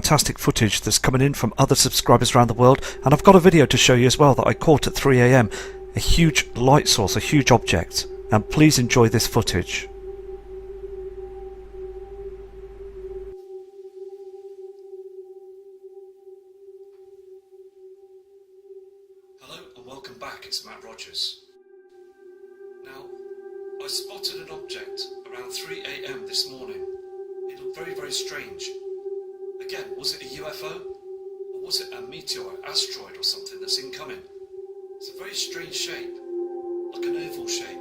fantastic footage that's coming in from other subscribers around the world, and I've got a video to show you as well that I caught at 3 AM. A huge light source, a huge object, and please enjoy this footage. Hello and welcome back, it's Matt Rogers. Now, I spotted an object around 3 AM this morning. It looked very, very strange. Again, was it a UFO? Or was it a meteor, asteroid or something that's incoming? It's a very strange shape, like an oval shape.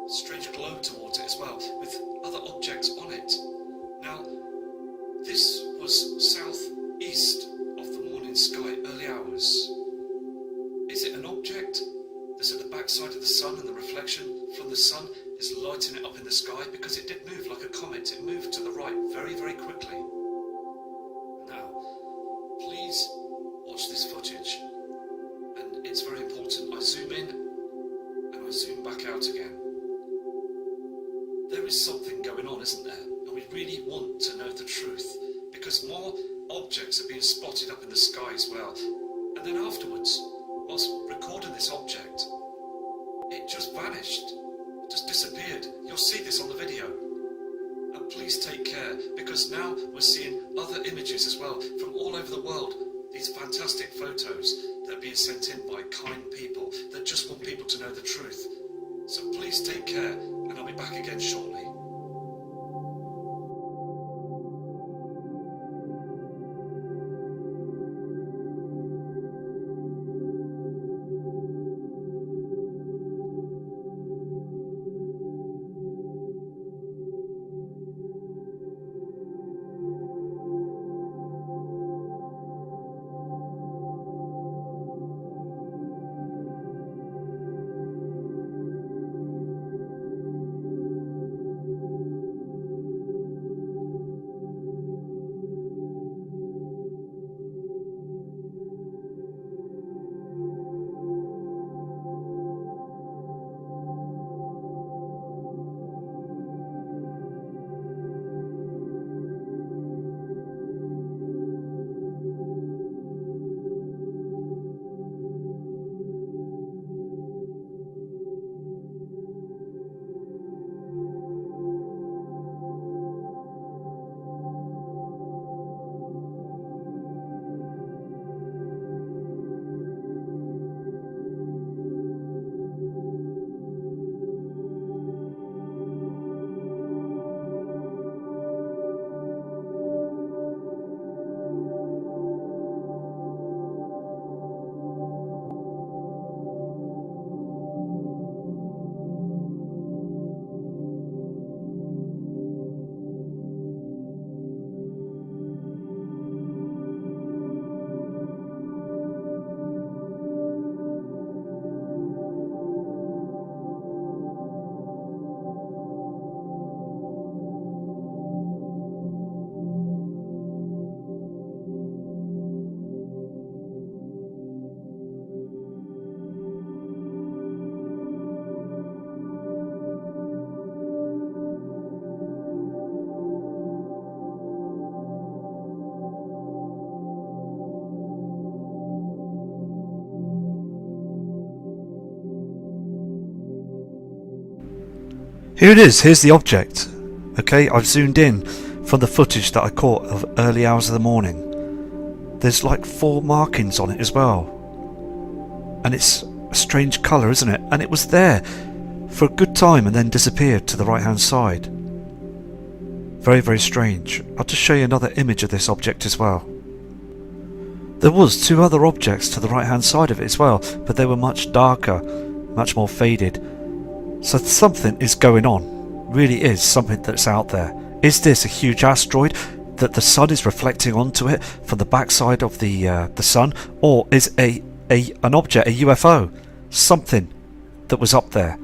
Strange glow towards it as well, with other objects on it. Now, this was southeast of the morning sky, early hours. Is it an object that's at the backside of the sun, and the reflection from the sun is lighting it up in the sky? Because it did move like a comet. It moved to the right very, very quickly. Now, please watch this footage. And it's very important. I zoom in and I zoom back out again. There is something going on, isn't there? And we really want to know the truth, because more objects are being spotted up in the sky as well. And then afterwards, whilst recording this object, it just vanished, it just disappeared. You'll see this on the video. And please take care, because now we're seeing other images as well from all over the world. These fantastic photos that are being sent in by kind people that just want people to know the truth. So please take care, and I'll be back again shortly. Here it is, here's the object. Okay, I've zoomed in from the footage that I caught of early hours of the morning. There's like 4 markings on it as well. And it's a strange colour, isn't it? And it was there for a good time and then disappeared to the right hand side. Very, very strange. I'll just show you another image of this object as well. There was 2 other objects to the right hand side of it as well, but they were much darker, much more faded. So something is going on, really is something that's out there. Is this a huge asteroid that the sun is reflecting onto it from the backside of the sun, or is an object, a UFO, something that was up there?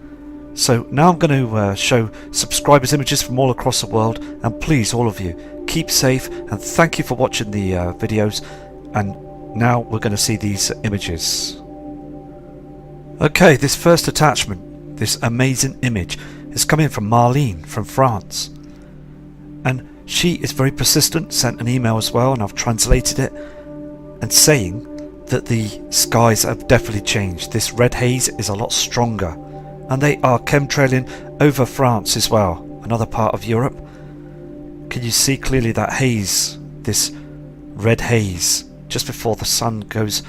So now I'm going to show subscribers images from all across the world, and please, all of you, keep safe and thank you for watching the videos. And now we're going to see these images. Okay, this first attachment, this amazing image, is coming from Marlene from France. And She is very persistent, sent an email as well, and I've translated it, and saying that the skies have definitely changed. This red haze is a lot stronger, and they are chemtrailing over France as well, another part of Europe. Can you see clearly that haze, this red haze? Just before the sun goes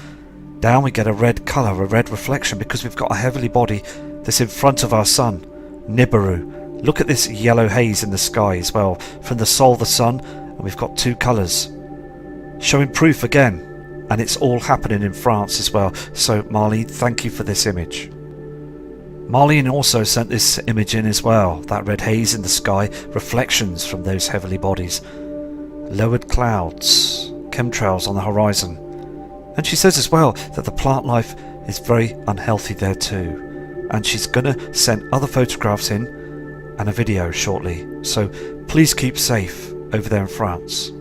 down, we get a red colour, a red reflection, because we've got a heavenly body that's in front of our sun, Nibiru. Look at this yellow haze in the sky as well, from the Sol, the sun, and we've got two colours, showing proof again. And it's all happening in France as well. So Marlene, thank you for this image. Marlene also sent this image in as well. That red haze in the sky, reflections from those heavenly bodies. Lowered clouds, chemtrails on the horizon. And she says as well that the plant life is very unhealthy there too. And she's going to send other photographs in and a video shortly. So please keep safe over there in France.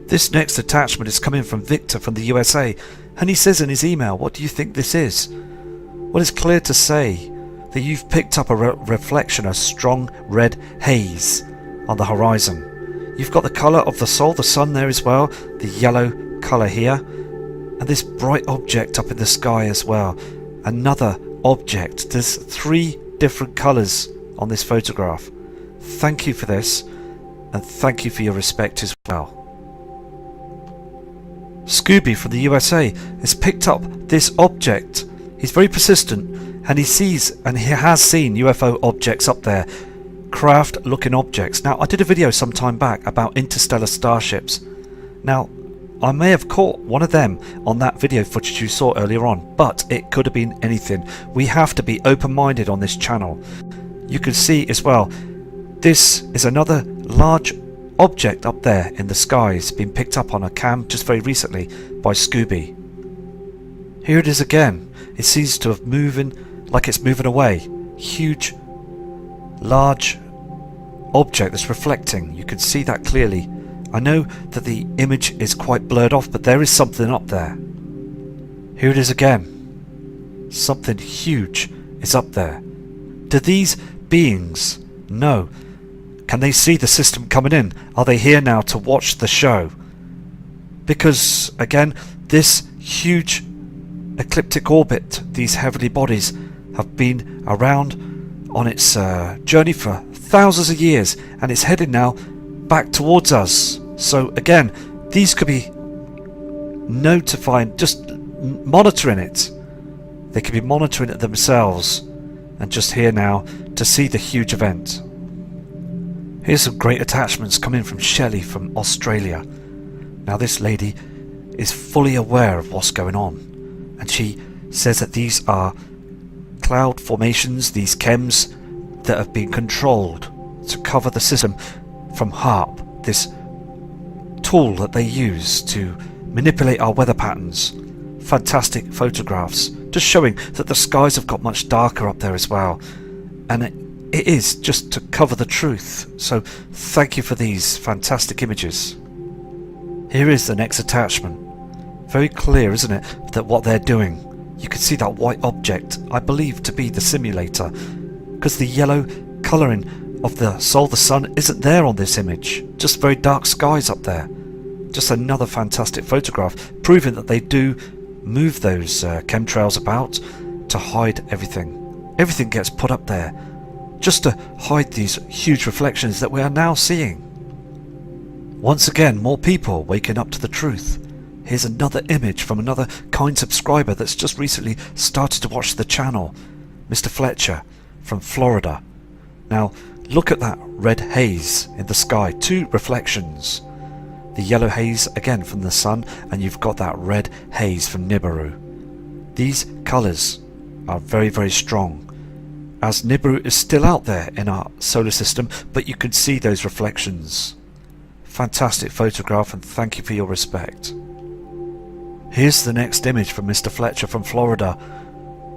This next attachment is coming from Victor from the USA, and he says in his email, what do you think this is? Well, it's clear to say that you've picked up a reflection, a strong red haze on the horizon. You've got the colour of the Sol, the sun there as well, the yellow colour here, and this bright object up in the sky as well. Another object. There's 3 different colours on this photograph. Thank you for this, and thank you for your respect as well. Scooby from the USA has picked up this object. He's very persistent, and he sees and he has seen UFO objects up there, craft looking objects. Now, I did a video some time back about interstellar starships. Now, I may have caught one of them on that video footage you saw earlier on, but it could have been anything. We have to be open-minded on this channel. You can see as well, this is another large object up there in the skies, been picked up on a cam just very recently by Scooby. Here it is again. It seems to have moving like it's moving away. Huge, large object that's reflecting. You can see that clearly. I know that the image is quite blurred off, but there is something up there. Here it is again. Something huge is up there. Do these beings know? Can they see the system coming in? Are they here now to watch the show? Because, again, this huge ecliptic orbit, these heavenly bodies, have been around on its journey for thousands of years, and it's headed now back towards us. So, again, these could be notifying, just monitoring it. They could be monitoring it themselves, and just here now to see the huge event. Here's some great attachments coming from Shelley from Australia. Now this lady is fully aware of what's going on, and she says that these are cloud formations, these chems that have been controlled to cover the system from HARP, this tool that they use to manipulate our weather patterns. Fantastic photographs, just showing that the skies have got much darker up there as well, and it is just to cover the truth. So thank you for these fantastic images. Here is the next attachment. Very clear, isn't it, that what they're doing. You can see that white object, I believe to be the simulator, because the yellow colouring of the Sol, the sun, isn't there on this image. Just very dark skies up there. Just another fantastic photograph, proving that they do move those chemtrails about to hide everything. Everything gets put up there just to hide these huge reflections that we are now seeing. Once again, more people waking up to the truth. Here's another image from another kind subscriber that's just recently started to watch the channel, Mr. Fletcher from Florida. Now, look at that red haze in the sky, 2 reflections. The yellow haze again from the sun, and you've got that red haze from Nibiru. These colours are very, very strong, as Nibiru is still out there in our solar system, but you can see those reflections. Fantastic photograph, and thank you for your respect. Here's the next image from Mr. Fletcher from Florida.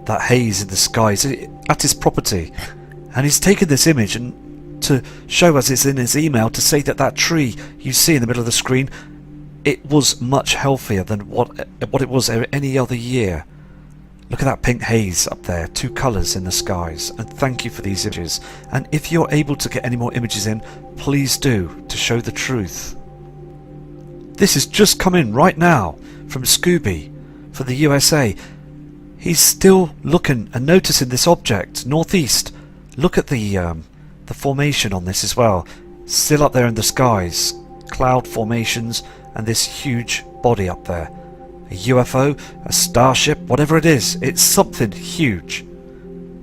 That haze in the skies at his property, and he's taken this image and to show us, it's in his email, to say that that tree you see in the middle of the screen, it was much healthier than what it was any other year. Look at that pink haze up there, 2 colours in the skies, and thank you for these images. And if you're able to get any more images in, please do, to show the truth. This has just come in right now from Scooby for the USA. He's still looking and noticing this object, northeast. Look at the formation on this as well. Still up there in the skies, cloud formations and this huge body up there. A UFO, a starship, whatever it is, it's something huge.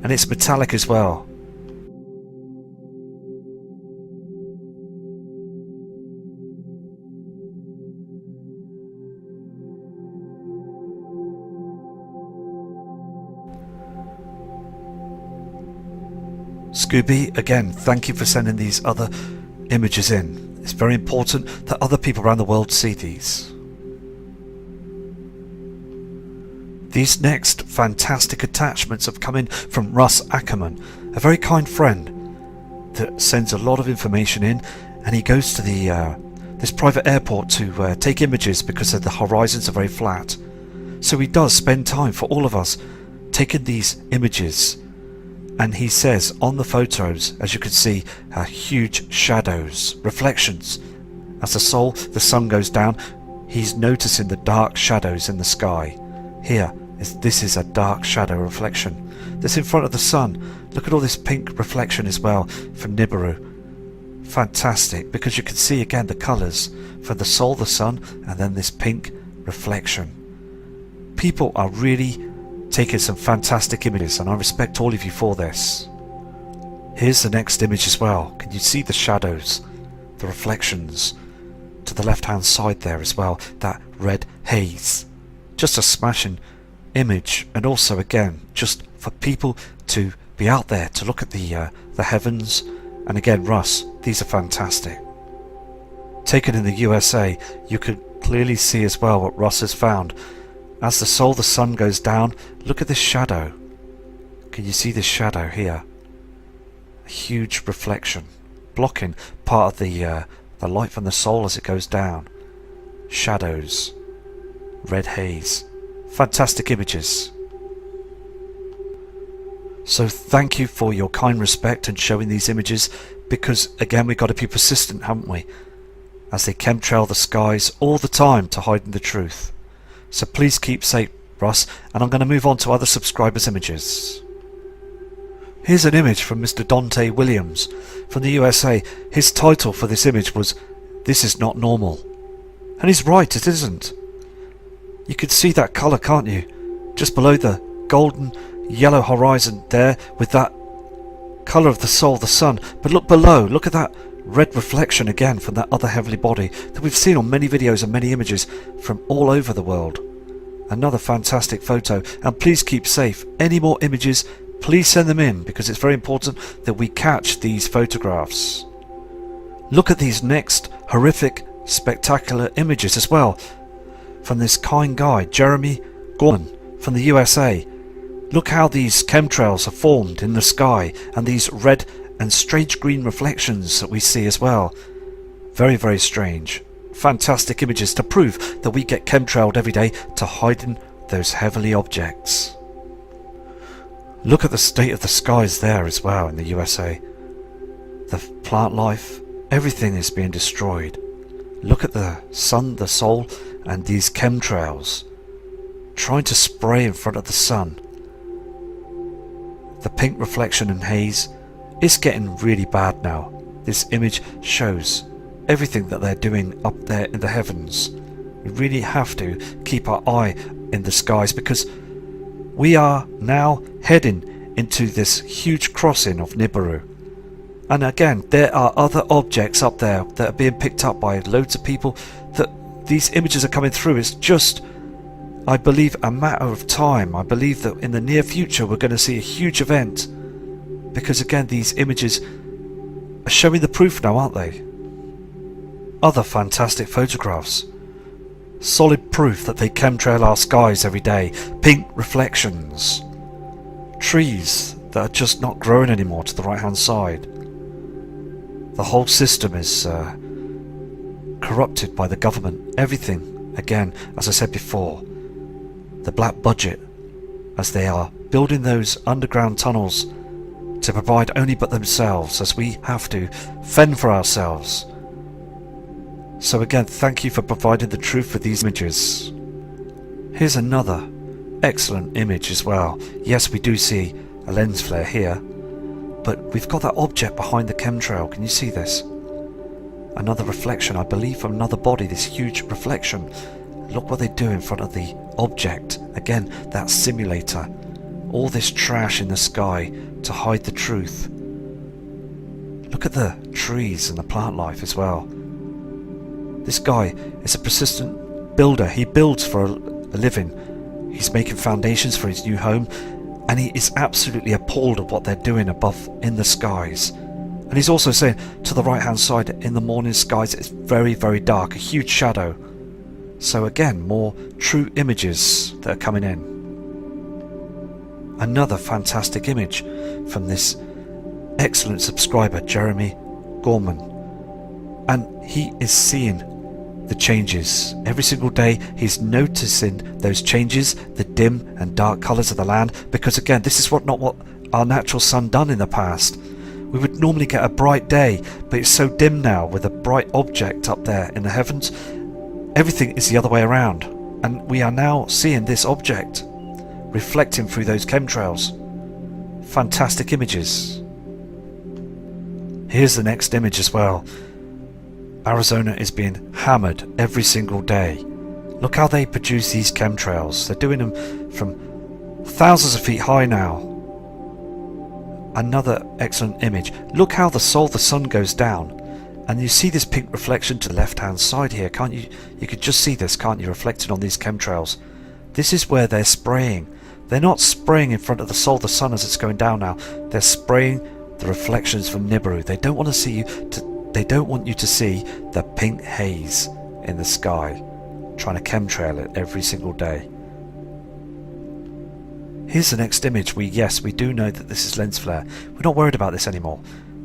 And it's metallic as well. Scooby, again, thank you for sending these other images in. It's very important that other people around the world see these. These next fantastic attachments have come in from Russ Ackerman, a very kind friend that sends a lot of information in, and he goes to the this private airport to take images because the horizons are very flat. So he does spend time for all of us taking these images, and he says on the photos, as you can see, huge shadows, reflections. As the sun goes down, he's noticing the dark shadows in the sky. Here, this is a dark shadow reflection. This in front of the sun. Look at all this pink reflection as well from Nibiru. Fantastic, because you can see again the colours for the Sol, the sun, and then this pink reflection. People are really taking some fantastic images, and I respect all of you for this. Here's the next image as well. Can you see the shadows, the reflections to the left hand side there as well, that red haze? Just a smashing image, and also again just for people to be out there to look at the heavens. And again, Russ, these are fantastic. Taken in the USA, you can clearly see as well what Russ has found. As the Sol, the sun goes down, look at this shadow. Can you see this shadow here? A huge reflection blocking part of the light from the Sol as it goes down. Shadows, red haze, fantastic images. So thank you for your kind respect and showing these images, because again we've got to be persistent, haven't we, as they chemtrail the skies all the time to hide the truth. So please keep safe, Russ, and I'm going to move on to other subscribers' images. Here's an image from Mr. Dante Williams from the USA. His title for this image was "This is not normal." And he's right, it isn't. You can see that colour, can't you? Just below the golden yellow horizon there with that colour of the Sol, the sun. But look below, look at that red reflection again from that other heavenly body that we've seen on many videos and many images from all over the world. Another fantastic photo, and please keep safe. Any more images, please send them in, because it's very important that we catch these photographs. Look at these next horrific, spectacular images as well from this kind guy, Jeremy Gorman from the USA. Look how these chemtrails are formed in the sky, and these red and strange green reflections that we see as well. Very, very strange. Fantastic images to prove that we get chemtrailed every day to hiding those heavenly objects. Look at the state of the skies there as well in the USA. The plant life, everything is being destroyed. Look at the sun, the Sol, and these chemtrails trying to spray in front of the sun. The pink reflection and haze, it's getting really bad now. This image shows everything that they're doing up there in the heavens. We really have to keep our eye in the skies, because we are now heading into this huge crossing of Nibiru. And again, there are other objects up there that are being picked up by loads of people, that these images are coming through. It's just, I believe, a matter of time. I believe that in the near future we're going to see a huge event, because again these images are showing the proof now, aren't they? Other fantastic photographs. Solid proof that they chemtrail our skies every day. Pink reflections. Trees that are just not growing anymore to the right hand side. The whole system is corrupted by the government. Everything, again, as I said before. The black budget. as they are building those underground tunnels to provide only but themselves, as we have to fend for ourselves. So again, thank you for providing the truth with these images. Here's another excellent image as well. Yes, we do see a lens flare here, but we've got that object behind the chemtrail. Can you see this? Another reflection, I believe, from another body, this huge reflection. Look what they do in front of the object. Again, that simulator. All this trash in the sky to hide the truth. Look at the trees and the plant life as well. This guy is a persistent builder. He builds for a living. He's making foundations for his new home, and he is absolutely appalled at what they're doing above in the skies. And he's also saying, to the right hand side, in the morning skies it's very, very dark, a huge shadow. So again, more true images that are coming in. Another fantastic image from this excellent subscriber, Jeremy Gorman. And he is seeing the changes. Every single day he's noticing those changes, the dim and dark colours of the land, because again, this is not what our natural sun done in the past. We would normally get a bright day, but it's so dim now with a bright object up there in the heavens. Everything is the other way around, and we are now seeing this object reflecting through those chemtrails. Fantastic images. Here's the next image as well. Arizona is being hammered every single day. Look how they produce these chemtrails. They're doing them from thousands of feet high now. Another excellent image. Look how the sun goes down, and you see this pink reflection to the left hand side here, can't you? You could just see this, can't you, reflected on these chemtrails. This is where they're spraying. They're not spraying in front of the sun as it's going down now. They're spraying the reflections from Nibiru. They don't want to see you they don't want you to see the pink haze in the sky, trying to chemtrail it every single day. Here's the next image. We do know that this is lens flare. We're not worried about this anymore.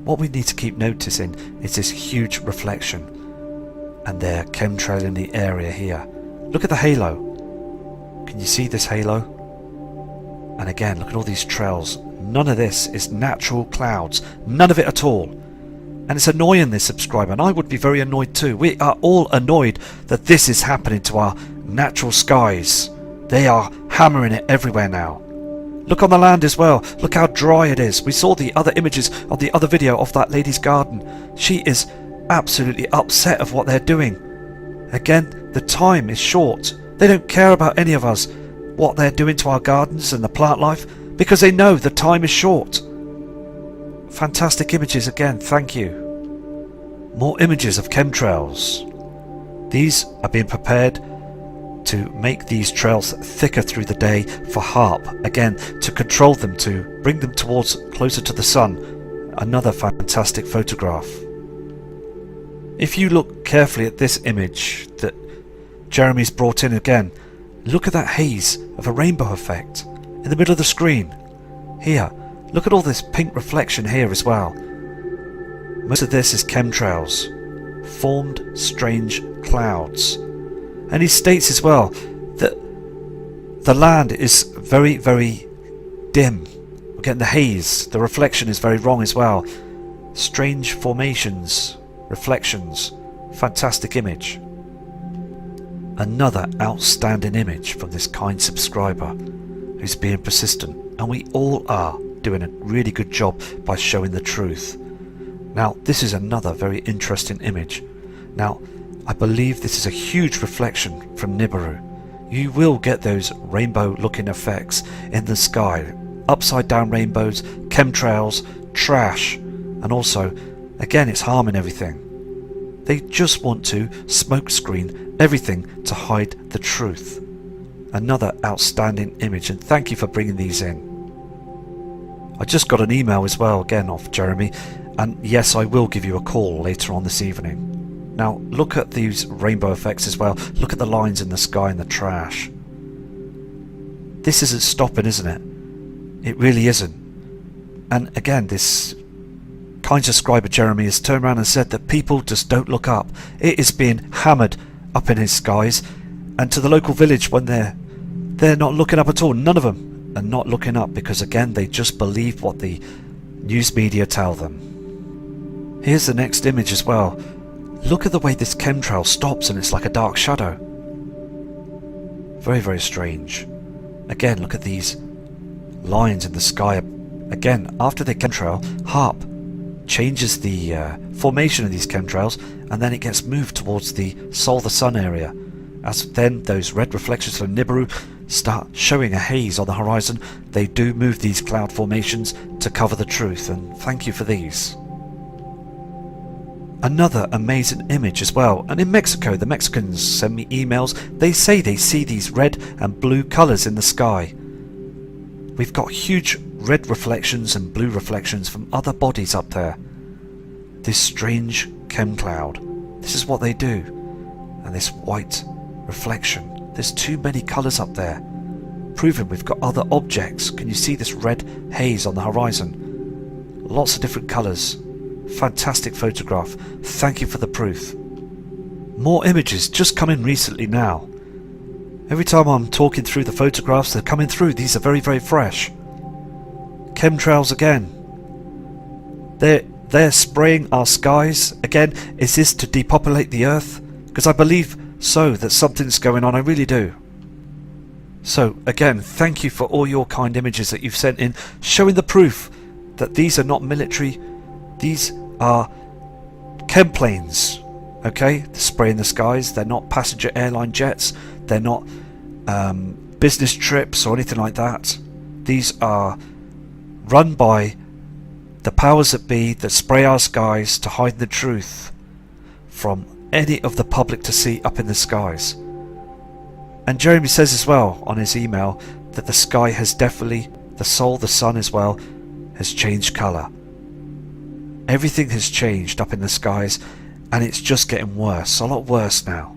What we need to keep noticing is this huge reflection, and they're chemtrailing the area here. Look at the halo. Can you see this halo? And again, look at all these trails. None of this is natural clouds. None of it at all. And it's annoying, this subscriber, and I would be very annoyed too. We are all annoyed that this is happening to our natural skies. They are hammering it everywhere now. Look on the land as well. Look how dry it is. We saw the other images of the other video of that lady's garden. She is absolutely upset of what they're doing. Again, the time is short. They don't care about any of us, what they're doing to our gardens and the plant life, because they know the time is short. Fantastic images again, thank you. More images of chemtrails. These are being prepared to make these trails thicker through the day for HAARP, again to control them, to bring them towards closer to the sun. Another fantastic photograph. If you look carefully at this image that Jeremy's brought in again, look at that haze of a rainbow effect in the middle of the screen. Here, look at all this pink reflection here as well. Most of this is chemtrails, formed strange clouds. And he states as well that the land is very, very dim. We're getting the haze, the reflection is very wrong as well. Strange formations, reflections, fantastic image. Another outstanding image from this kind subscriber who's being persistent, and we all are doing a really good job by showing the truth. Now this is another very interesting image. Now I believe this is a huge reflection from Nibiru. You will get those rainbow looking effects in the sky, upside down rainbows, chemtrails, trash, and also again it's harming everything. They just want to smokescreen everything to hide the truth. Another outstanding image, and thank you for bringing these in. I just got an email as well, again off Jeremy, and yes, I will give you a call later on this evening. Now look at these rainbow effects as well. Look at the lines in the sky and the trash. This isn't stopping, isn't it? It really isn't. And again, this kind subscriber Jeremy has turned around and said that people just don't look up. It is being hammered up in his skies, and to the local village when they're not looking up at all. None of them and not looking up because again they just believe what the news media tell them. Here's the next image as well. Look at the way this chemtrail stops and it's like a dark shadow. Very, very strange. Again, look at these lines in the sky. Again, after the chemtrail, HAARP changes the formation of these chemtrails, and then it gets moved towards the Sol the Sun area. As then those red reflections from Nibiru start showing a haze on the horizon, they do move these cloud formations to cover the truth, and thank you for these. Another amazing image as well, and in Mexico, the Mexicans send me emails. They say they see these red and blue colours in the sky. We've got huge red reflections and blue reflections from other bodies up there. This strange chem cloud. This is what they do. And this white reflection. There's too many colours up there. Proving we've got other objects. Can you see this red haze on the horizon? Lots of different colours. Fantastic photograph. Thank you for the proof. More images just come in recently now. Every time I'm talking through the photographs, they're coming through. These are very, very fresh. Chemtrails again. They're spraying our skies. Again, is this to depopulate the Earth? Because I believe so, that something's going on. I really do. So, again, thank you for all your kind images that you've sent in, showing the proof that these are not military. These are chem planes. Okay? They're spraying the skies. They're not passenger airline jets. They're not business trips or anything like that. These are run by the powers that be that spray our skies to hide the truth from any of the public to see up in the skies. And Jeremy says as well on his email that the sky has definitely, the Sol, the sun as well, has changed colour. Everything has changed up in the skies, and it's just getting worse, a lot worse now.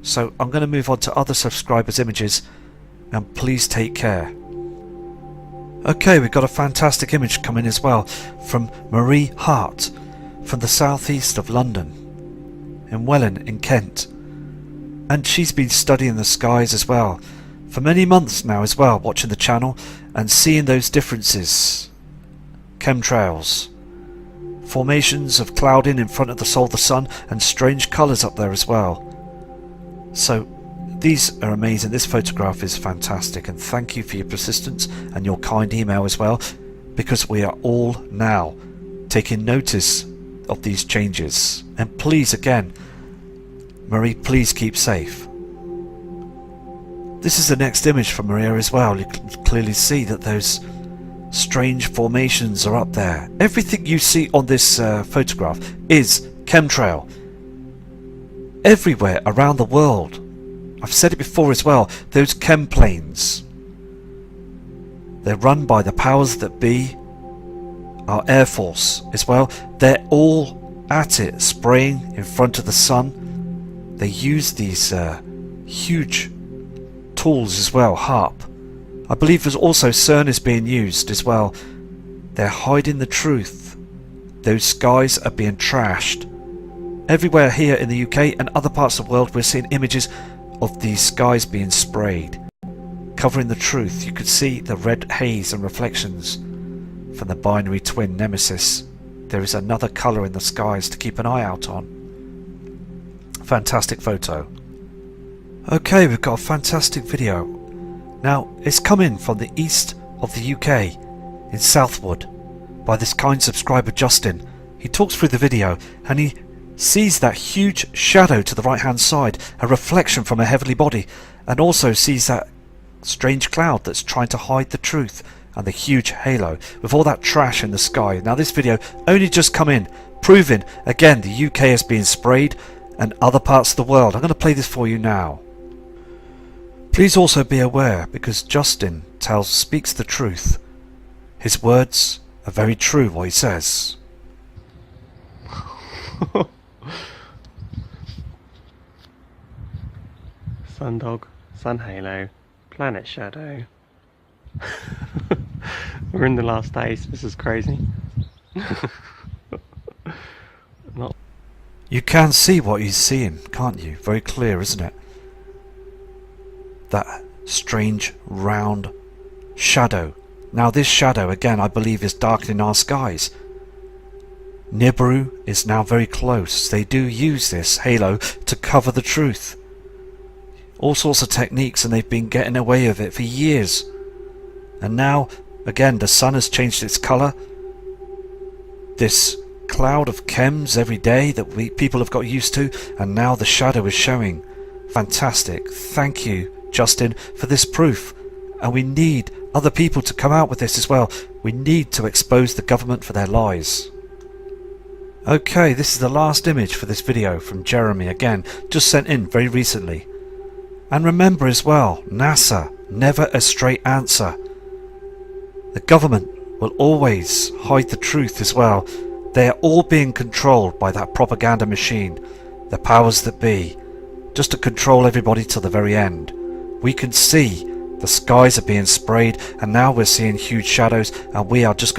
So I'm going to move on to other subscribers' images, and please take care. Okay, we've got a fantastic image coming as well from Marie Hart from the southeast of London, in Welwyn in Kent. And she's been studying the skies as well for many months now as well, watching the channel and seeing those differences. Chemtrails, formations of clouding in front of the Sol, the sun, and strange colours up there as well. So these are amazing. This photograph is fantastic, and thank you for your persistence and your kind email as well, because we are all now taking notice of these changes. And please, again, Marie, please keep safe. This is the next image from Maria as well. You can clearly see that those strange formations are up there. Everything you see on this photograph is chemtrail. Everywhere around the world. I've said it before as well, those chem planes. They're run by the powers that be, our Air Force as well. They're all at it, spraying in front of the sun. They use these huge tools as well, HAARP. I believe there's also CERN is being used as well. They're hiding the truth. Those skies are being trashed. Everywhere here in the UK and other parts of the world, we're seeing images of these skies being sprayed, covering the truth. You could see the red haze and reflections from the binary twin Nemesis. There is another colour in the skies to keep an eye out on. Fantastic photo. Okay, we've got a fantastic video. Now, it's coming from the east of the UK, in Southwood, by this kind subscriber Justin. He talks through the video and he sees that huge shadow to the right hand side, a reflection from a heavenly body, and also sees that strange cloud that's trying to hide the truth, and the huge halo with all that trash in the sky. Now this video only just come in, proving again the UK is being sprayed and other parts of the world. I'm going to play this for you now. Please also be aware, because Justin speaks the truth. His words are very true, what he says. Sundog, Sun Halo, Planet Shadow. We're in the last days, this is crazy. You can see what he's seeing, can't you? Very clear, isn't it? That strange round shadow. Now this shadow, again, I believe is darkening our skies. Nibiru is now very close. They do use this halo to cover the truth. All sorts of techniques, and they've been getting away with it for years. And now, again, the sun has changed its colour. This cloud of chems every day that people have got used to, and now the shadow is showing. Fantastic. Thank you, Justin, for this proof. And we need other people to come out with this as well. We need to expose the government for their lies. Okay, this is the last image for this video from Jeremy, again, just sent in very recently. And remember as well, NASA, never a straight answer. The government will always hide the truth as well. They are all being controlled by that propaganda machine, the powers that be, just to control everybody till the very end. We can see the skies are being sprayed, and now we're seeing huge shadows, and we are just going to be